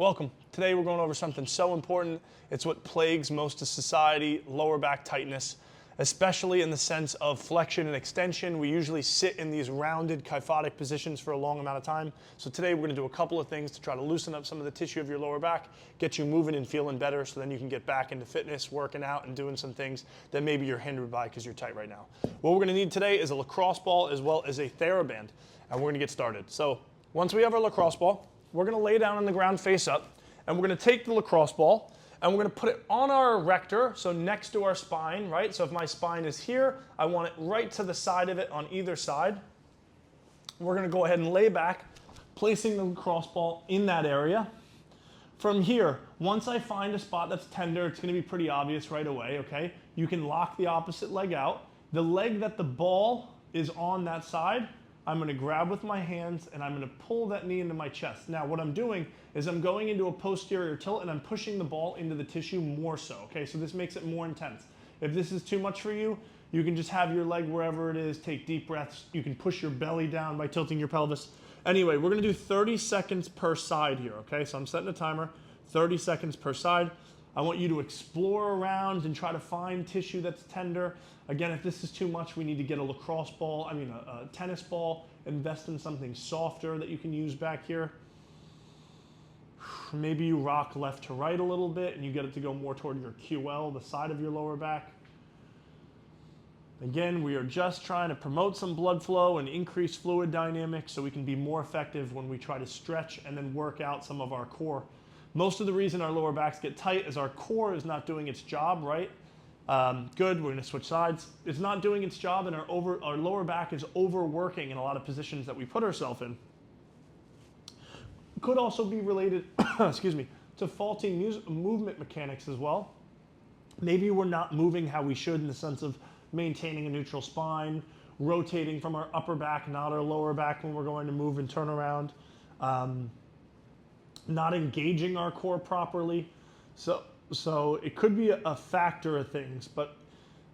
Welcome. Today we're going over something so important. It's what plagues most of society, lower back tightness, especially in the sense of flexion and extension. We usually sit in these rounded kyphotic positions for a long amount of time. So today we're going to do a couple of things to try to loosen up some of the tissue of your lower back, get you moving and feeling better so then you can get back into fitness, working out, and doing some things that maybe you're hindered by because you're tight right now. What we're going to need today is a lacrosse ball as well as a TheraBand, and we're going to get started. So once we have our lacrosse ball, we're going to lay down on the ground face up, and we're going to take the lacrosse ball, and we're going to put it on our erector, so next to our spine, right? So if my spine is here, I want it right to the side of it on either side. We're going to go ahead and lay back, placing the lacrosse ball in that area. From here, once I find a spot that's tender, it's going to be pretty obvious right away, okay? You can lock the opposite leg out. The leg that the ball is on that side, I'm going to grab with my hands and I'm going to pull that knee into my chest. Now what I'm doing is I'm going into a posterior tilt and I'm pushing the ball into the tissue more so, okay? So this makes it more intense. If this is too much for you, you can just have your leg wherever it is, take deep breaths. You can push your belly down by tilting your pelvis. Anyway, we're going to do 30 seconds per side here, okay? So I'm setting a timer, 30 seconds per side. I want you to explore around and try to find tissue that's tender. Again, if this is too much, we need to get a lacrosse ball, a tennis ball, invest in something softer that you can use back here. Maybe you rock left to right a little bit and you get it to go more toward your QL, the side of your lower back. Again, we are just trying to promote some blood flow and increase fluid dynamics so we can be more effective when we try to stretch and then work out some of our core. Most of the reason our lower backs get tight is our core is not doing its job, right? Good, we're going to switch sides. It's not doing its job and our lower back is overworking in a lot of positions that we put ourselves in. Could also be related, excuse me, to faulty movement mechanics as well. Maybe we're not moving how we should in the sense of maintaining a neutral spine, rotating from our upper back, not our lower back when we're going to move and turn around. Not engaging our core properly. So it could be a factor of things, but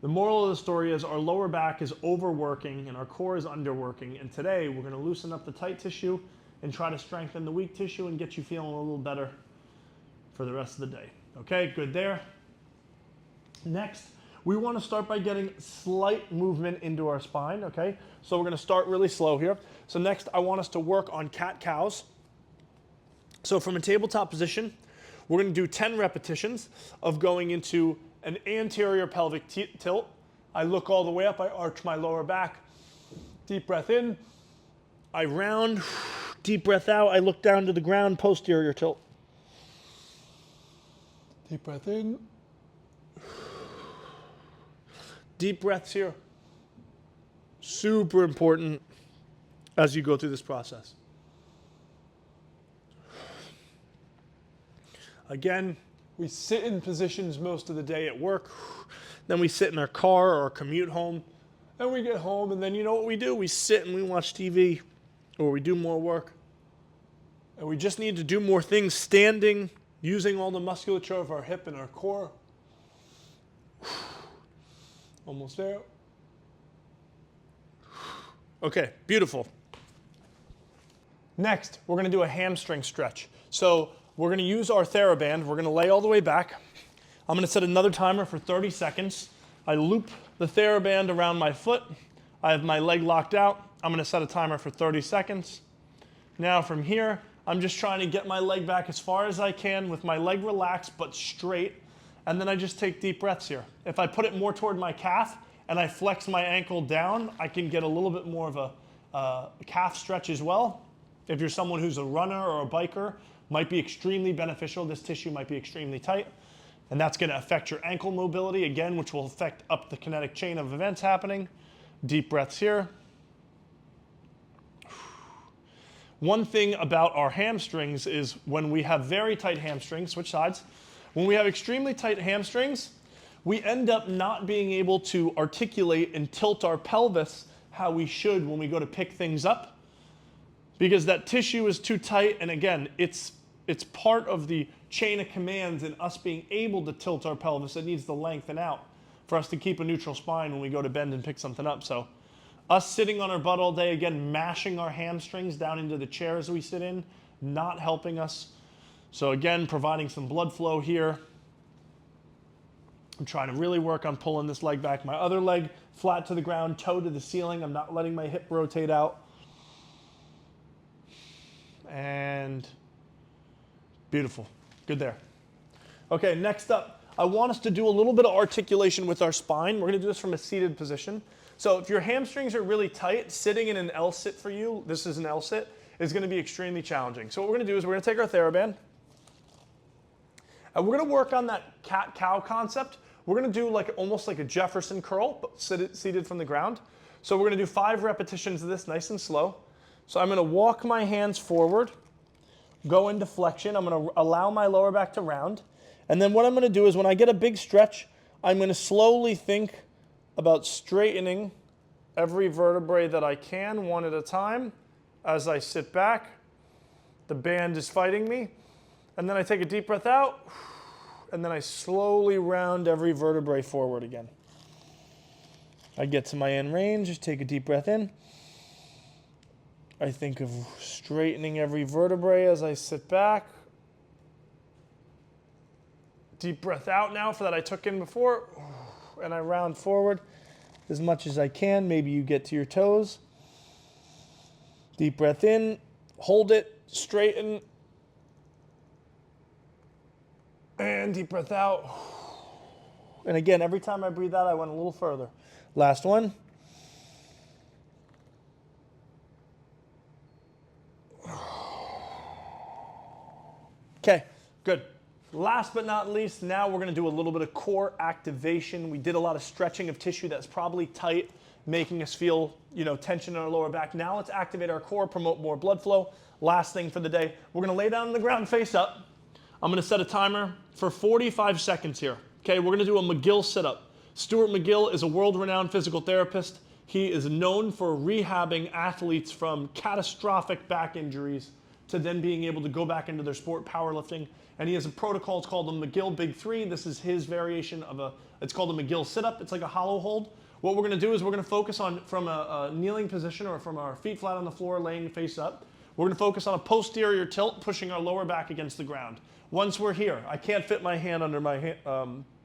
the moral of the story is our lower back is overworking and our core is underworking. And today we're going to loosen up the tight tissue and try to strengthen the weak tissue and get you feeling a little better for the rest of the day. Okay, good there. Next, we want to start by getting slight movement into our spine, okay? So we're going to start really slow here. So next, I want us to work on cat-cows. So from a tabletop position, we're going to do 10 repetitions of going into an anterior pelvic tilt. I look all the way up, I arch my lower back. Deep breath in, I round, deep breath out, I look down to the ground, posterior tilt. Deep breath in. Deep breaths here. Super important as you go through this process. Again, we sit in positions most of the day at work, then we sit in our car or commute home, then we get home, and then you know what we do? We sit and we watch TV, or we do more work. And we just need to do more things standing, using all the musculature of our hip and our core. Almost there. Okay, beautiful. Next, we're going to do a hamstring stretch. So we're going to use our TheraBand. We're going to lay all the way back. I'm going to set another timer for 30 seconds. I loop the TheraBand around my foot. I have my leg locked out. I'm going to set a timer for 30 seconds. Now from here, I'm just trying to get my leg back as far as I can with my leg relaxed but straight. And then I just take deep breaths here. If I put it more toward my calf and I flex my ankle down, I can get a little bit more of a calf stretch as well. If you're someone who's a runner or a biker, might be extremely beneficial. This tissue might be extremely tight. And that's going to affect your ankle mobility, again, which will affect up the kinetic chain of events happening. Deep breaths here. One thing about our hamstrings is when we have very tight hamstrings, switch sides, when we have extremely tight hamstrings, we end up not being able to articulate and tilt our pelvis how we should when we go to pick things up, because that tissue is too tight, and again, it's part of the chain of commands in us being able to tilt our pelvis. It needs to lengthen out for us to keep a neutral spine when we go to bend and pick something up. So us sitting on our butt all day, again, mashing our hamstrings down into the chairs we sit in, not helping us So again, providing some blood flow here. I'm trying to really work on pulling this leg back. My other leg flat to the ground, toe to the ceiling. I'm not letting my hip rotate out. And beautiful. Good there. Okay, next up, I want us to do a little bit of articulation with our spine. We're going to do this from a seated position. So if your hamstrings are really tight, sitting in an L-sit for you, this is an L-sit, is going to be extremely challenging. So what we're going to do is we're going to take our TheraBand, and we're going to work on that cat-cow concept. We're going to do almost like a Jefferson curl, but seated from the ground. So we're going to do 5 repetitions of this, nice and slow. So I'm going to walk my hands forward, go into flexion. I'm going to allow my lower back to round. And then what I'm going to do is when I get a big stretch, I'm going to slowly think about straightening every vertebrae that I can, one at a time. As I sit back, the band is fighting me. And then I take a deep breath out. And then I slowly round every vertebrae forward again. I get to my end range, just take a deep breath in. I think of straightening every vertebrae as I sit back. Deep breath out now for that I took in before. And I round forward as much as I can. Maybe you get to your toes. Deep breath in, hold it, straighten. And deep breath out. And again, every time I breathe out, I went a little further. Last one. Okay, good. Last but not least, now we're going to do a little bit of core activation. We did a lot of stretching of tissue that's probably tight, making us feel, tension in our lower back. Now let's activate our core, promote more blood flow. Last thing for the day, we're going to lay down on the ground face up. I'm going to set a timer for 45 seconds here. Okay, we're going to do a McGill sit-up. Stuart McGill is a world-renowned physical therapist. He is known for rehabbing athletes from catastrophic back injuries to then being able to go back into their sport, powerlifting. And he has a protocol, it's called the McGill Big 3. This is his variation of it's called a McGill sit-up. It's like a hollow hold. What we're going to do is we're going to focus on, from a kneeling position or from our feet flat on the floor, laying face up, we're going to focus on a posterior tilt, pushing our lower back against the ground. Once we're here, I can't fit my hand under my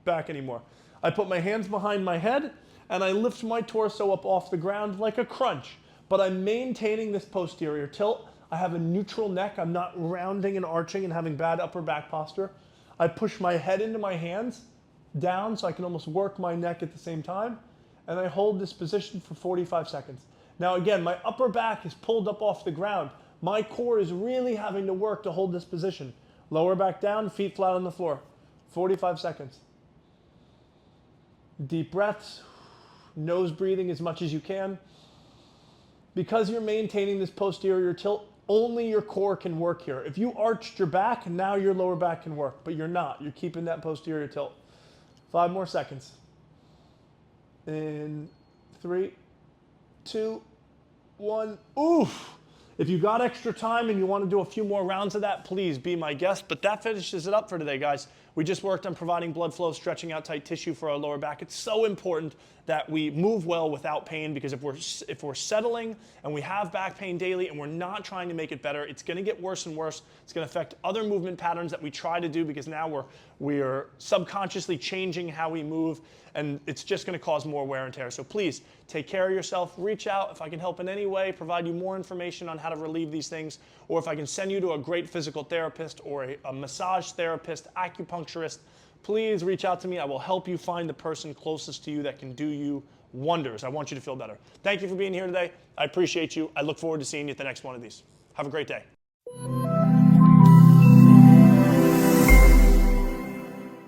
back anymore. I put my hands behind my head, and I lift my torso up off the ground like a crunch. But I'm maintaining this posterior tilt. I have a neutral neck. I'm not rounding and arching and having bad upper back posture. I push my head into my hands down so I can almost work my neck at the same time. And I hold this position for 45 seconds. Now again, my upper back is pulled up off the ground. My core is really having to work to hold this position. Lower back down, feet flat on the floor. 45 seconds. Deep breaths. Nose breathing as much as you can. Because you're maintaining this posterior tilt, only your core can work here. If you arched your back, now your lower back can work, but you're not. You're keeping that posterior tilt. 5 more seconds. In 3, 2, 1. Oof! If you got extra time and you want to do a few more rounds of that, please be my guest. But that finishes it up for today, guys. We just worked on providing blood flow, stretching out tight tissue for our lower back. It's so important that we move well without pain, because if we're settling and we have back pain daily and we're not trying to make it better, it's going to get worse and worse. It's going to affect other movement patterns that we try to do, because now we're subconsciously changing how we move, and it's just going to cause more wear and tear. So please take care of yourself. Reach out if I can help in any way, provide you more information on how to relieve these things, or if I can send you to a great physical therapist or a massage therapist, acupuncturist. Please reach out to me. I will help you find the person closest to you that can do you wonders. I want you to feel better. Thank you for being here today. I appreciate you. I look forward to seeing you at the next one of these. Have a great day.